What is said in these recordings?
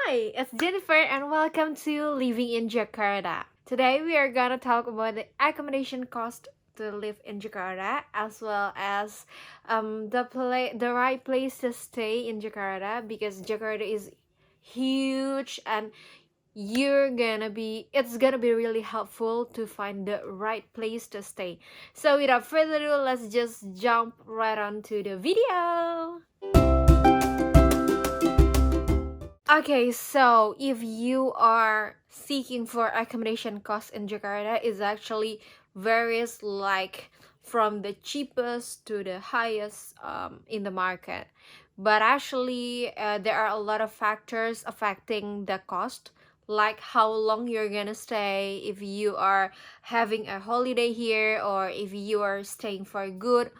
Hi, it's Jennifer and welcome to Living in Jakarta. Today we are gonna talk about the accommodation cost to live in Jakarta as well as the right place to stay in Jakarta because Jakarta is huge and it's gonna be really helpful to find the right place to stay. So without further ado, let's just jump right on to the video. Okay, so if you are seeking for accommodation cost in Jakarta, is actually varies like from the cheapest to the highest in the market. But actually, there are a lot of factors affecting the cost, like how long you're gonna stay, if you are having a holiday here, or if you are staying for good,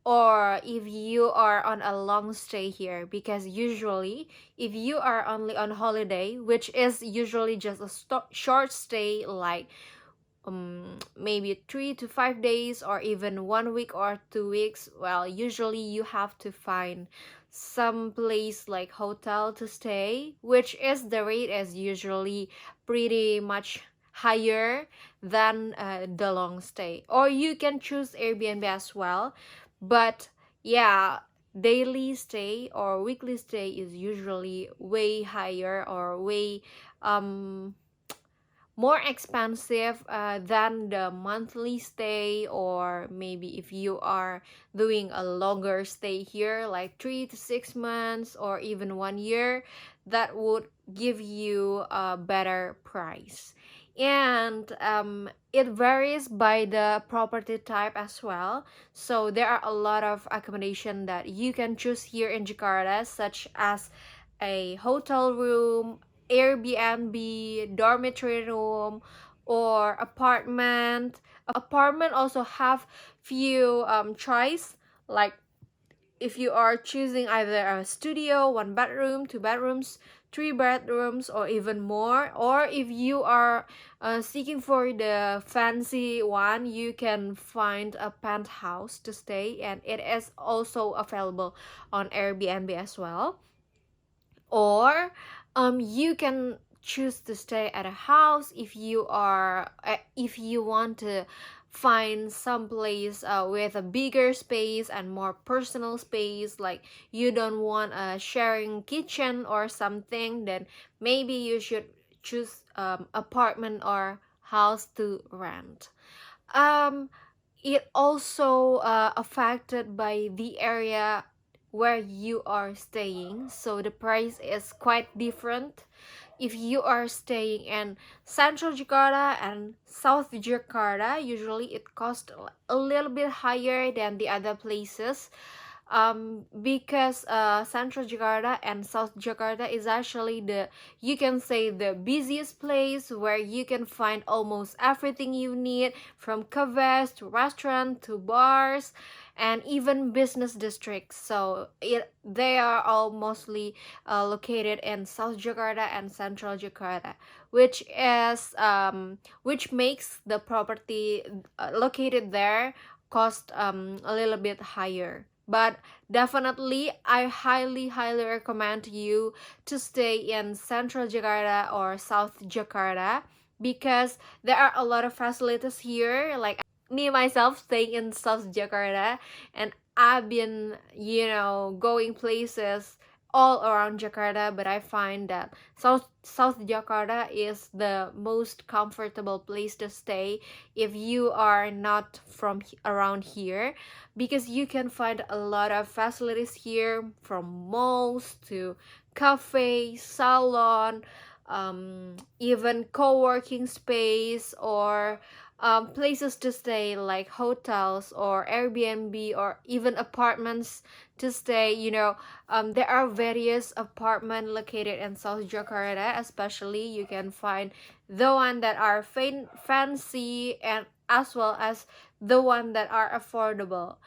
or if you are on a long stay here. Because usually if you are only on holiday, which is usually just a short stay like maybe 3 to 5 days or even 1 week or 2 weeks, well, usually you have to find some place like hotel to stay, which is the rate is usually pretty much higher than the long stay. Or you can choose Airbnb as well, but yeah, daily stay or weekly stay is usually way higher or way um more expensive than the monthly stay. Or maybe if you are doing a longer stay here like 3 to 6 months or even 1 year, that would give you a better price. And it varies by the property type as well. So there are a lot of accommodation that you can choose here in Jakarta, such as a hotel room, Airbnb, dormitory room, or apartment. Apartment also have few choice, like if you are choosing either a studio, 1 bedroom, 2 bedrooms, 3 bedrooms, or even more. Or if you are seeking for the fancy one, you can find a penthouse to stay, and it is also available on Airbnb as well. Or you can choose to stay at a house if you want to find some place with a bigger space and more personal space, like you don't want a sharing kitchen or something, then maybe you should choose apartment or house to rent. um it also affected by the area where you are staying, so the price is quite different. If you are staying in Central Jakarta and South Jakarta, usually it costs a little bit higher than the other places, because Central Jakarta and South Jakarta is actually the, you can say, the busiest place where you can find almost everything you need, from cafes to restaurant to bars and even business districts. So they are all mostly located in South Jakarta and Central Jakarta, which makes the property located there cost a little bit higher. But definitely I highly recommend you to stay in Central Jakarta or South Jakarta, because there are a lot of facilities here. Like me myself staying in South Jakarta, and I've been, going places all around Jakarta, but I find that South Jakarta is the most comfortable place to stay if you are not from around here, because you can find a lot of facilities here, from malls to cafe, salon, even co-working space, or places to stay like hotels or Airbnb or even apartments to stay. There are various apartment located in South Jakarta, especially you can find the one that are fancy, and as well as the one that are affordable.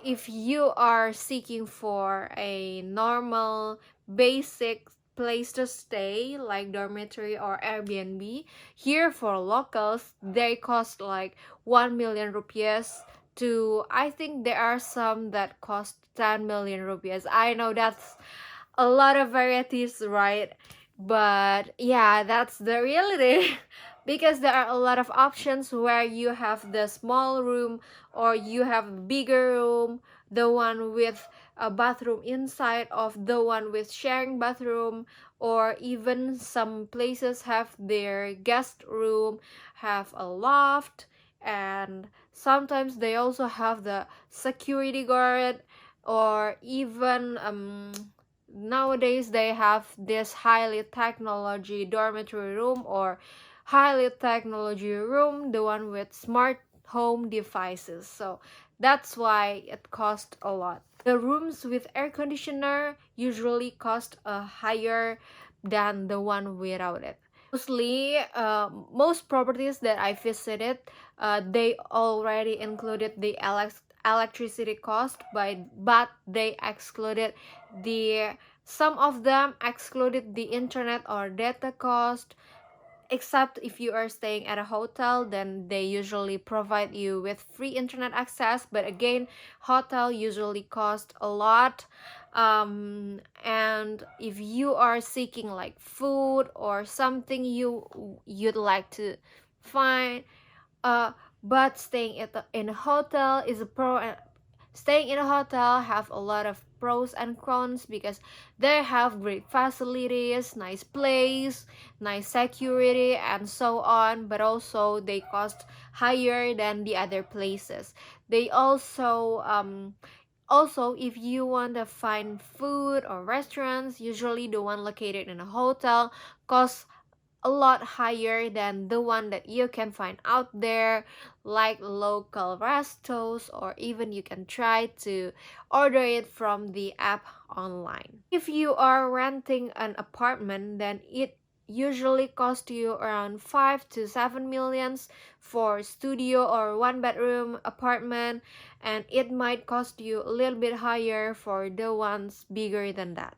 If you are seeking for a normal basic place to stay like dormitory or Airbnb, here for locals they cost like 1 million rupiahs to, I think there are some that cost 10 million rupiahs. I know that's a lot of varieties, right? But yeah, that's the reality. Because there are a lot of options where you have the small room or you have bigger room, the one with a bathroom inside of the one with sharing bathroom, or even some places have their guest room, have a loft, and sometimes they also have the security guard, or even nowadays they have this highly technology dormitory room or highly technology room, the one with smart home devices. So that's why it costs a lot. The rooms with air conditioner usually cost a higher than the one without it. Mostly, most properties that I visited, they already included the electricity cost, but they excluded the some of them excluded the internet or data cost. Except if you are staying at a hotel, then they usually provide you with free internet access, but again, hotel usually cost a lot. And if you are seeking like food or something you'd like to find, uh but staying in a hotel is a pro. Staying in a hotel have a lot of pros and cons because they have great facilities, nice place, nice security, and so on, but also they cost higher than the other places. They also, if you want to find food or restaurants, usually the one located in a hotel costs a lot higher than the one that you can find out there, like local restos, or even you can try to order it from the app online. If you are renting an apartment, then it usually costs you around 5 to 7 millions for studio or one bedroom apartment, and it might cost you a little bit higher for the ones bigger than that.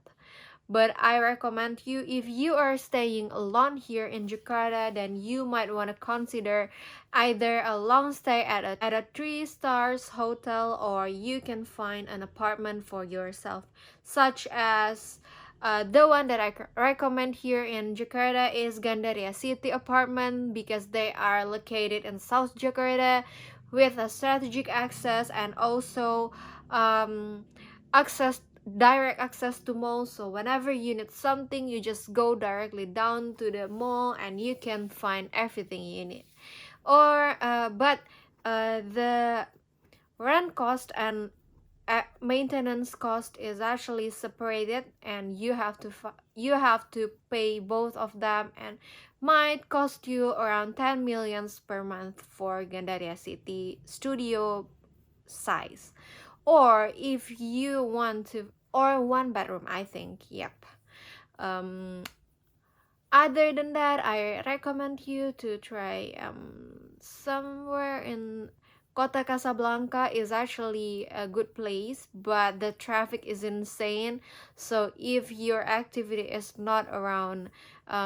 But I recommend you, if you are staying alone here in Jakarta, then you might want to consider either a long stay at a 3 stars hotel, or you can find an apartment for yourself, such as the one that I recommend here in Jakarta is Gandaria City apartment, because they are located in South Jakarta with a strategic access, and also um, access direct access to malls. So whenever you need something, you just go directly down to the mall and you can find everything you need. Or but the rent cost and maintenance cost is actually separated, and you have to pay both of them, and might cost you around 10 millions per month for Gandaria City studio size. Or if you want to, or one bedroom, I think, yep. um Other than that, I recommend you to try somewhere in Kota Casablanca is actually a good place, but the traffic is insane. So if your activity is not around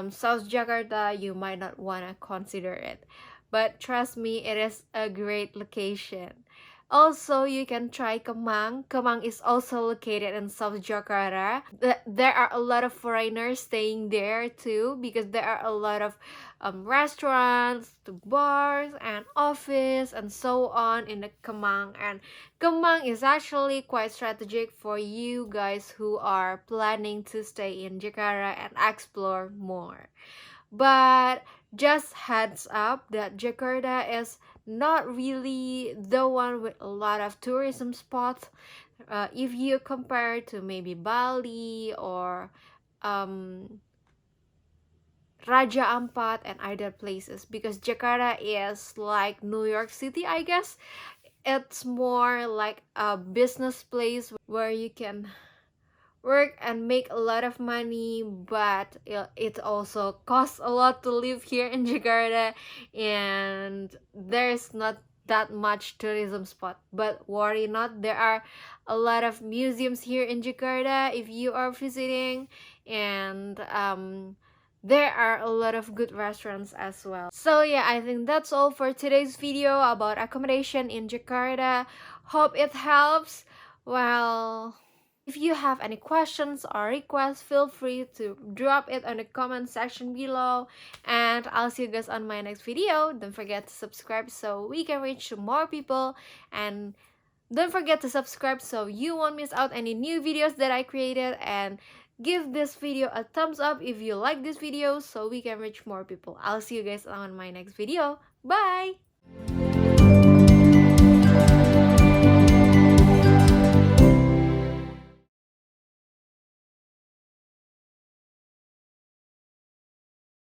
South Jakarta, you might not want to consider it. But trust me, it is a great location. Also, you can try Kemang. Kemang is also located in South Jakarta. There are a lot of foreigners staying there too, because there are a lot of restaurants, bars, and office, and so on in the Kemang. And Kemang is actually quite strategic for you guys who are planning to stay in Jakarta and explore more. But just heads up that Jakarta is not really the one with a lot of tourism spots. If you compare to maybe Bali or um, Raja Ampat and other places, because Jakarta is like New York City, I guess. It's more like a business place where you can work and make a lot of money, but it also costs a lot to live here in Jakarta, and there's not that much tourism spot. But worry not, there are a lot of museums here in Jakarta if you are visiting, and there are a lot of good restaurants as well. So yeah, I think that's all for today's video about accommodation in Jakarta. Hope it helps. Well, If you have any questions or requests, feel free to drop it on the comment section below. And I'll see you guys on my next video. Don't forget to subscribe so we can reach more people. And don't forget to subscribe so you won't miss out any new videos that I created. And give this video a thumbs up if you like this video so we can reach more people. I'll see you guys on my next video. Bye!